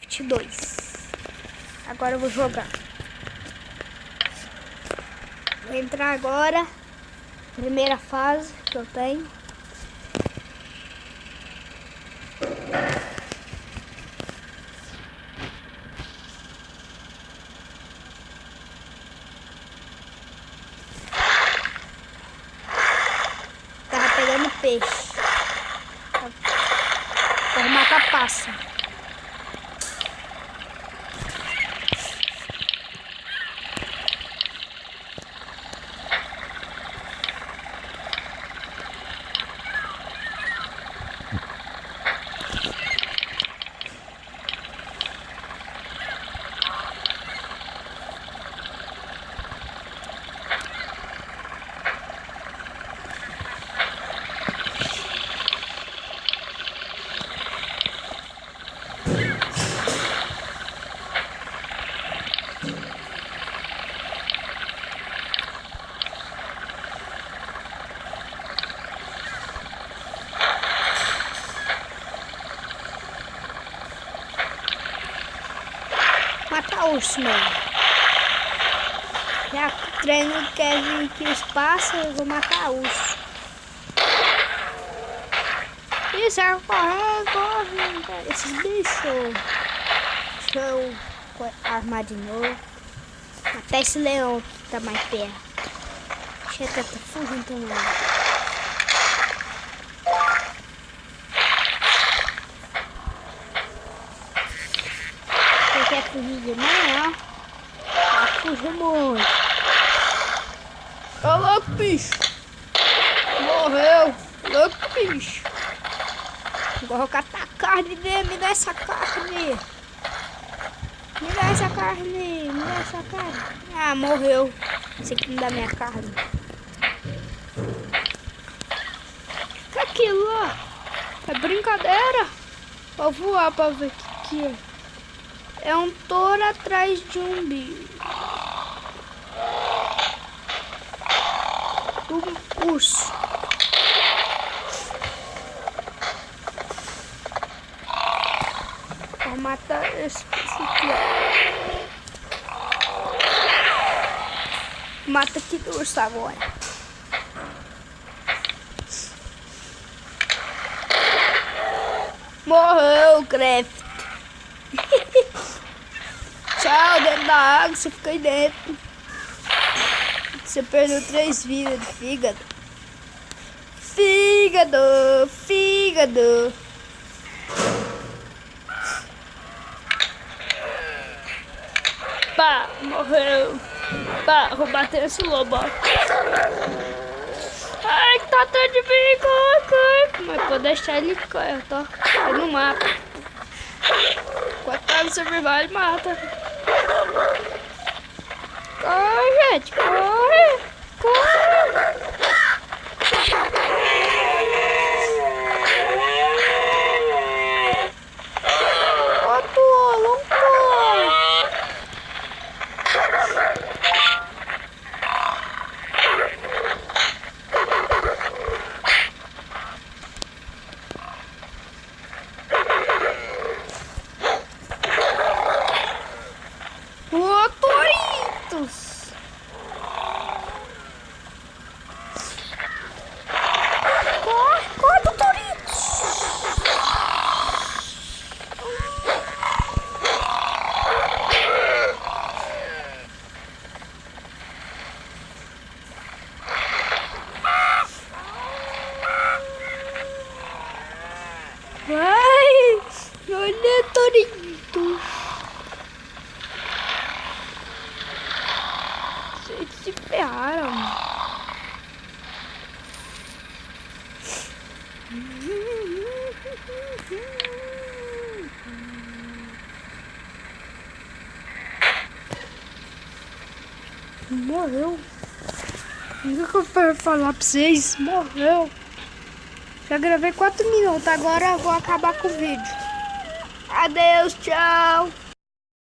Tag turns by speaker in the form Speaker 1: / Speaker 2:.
Speaker 1: 2. Agora eu vou jogar. Vou entrar agora. Primeira fase que eu tenho. Tava pegando peixe. Vou matar pássaro. Matar urso mesmo. Já que o treino quer vir aqui os pássaros, eu vou matar urso. Isso, é corre. Esses bichos. Deixa eu armar de novo. Até esse leão que tá mais perto. Deixa eu tentar fugir também. Quer fugir de mim, ó. Vai fugir muito. Ô louco, bicho. Morreu. Louco, bicho. Agora eu vou catar a carne dele. Me dá essa carne. Me dá essa carne. Me dá essa carne. Ah, morreu. Esse aqui não dá minha carne. Que é aquilo lá? É brincadeira? Vou voar pra ver o que é. É um touro atrás de um bicho. Um urso. Vou matar esse aqui. Mata aqui do urso agora. Morreu, Craft. Tchau, dentro da água, você fica aí dentro. Você perdeu 3 vidas de fígado. Fígado. Pá, morreu. Pá, vou bater esse lobo. Ai, que tá atrás de mim, corre. Mas vou deixar ele correr, eu tô. Ele não mata. Quando tá no survival, ele mata. Corre, gente, corre. Ó, tolo, não corre. Ô, Toritos! Corre, Toritos! Vai! Olha, Toritos! Vocês se ferraram. Morreu. O que eu quero falar pra vocês? Morreu. Já gravei 4 minutos. Agora eu vou acabar com o vídeo. Adeus, tchau.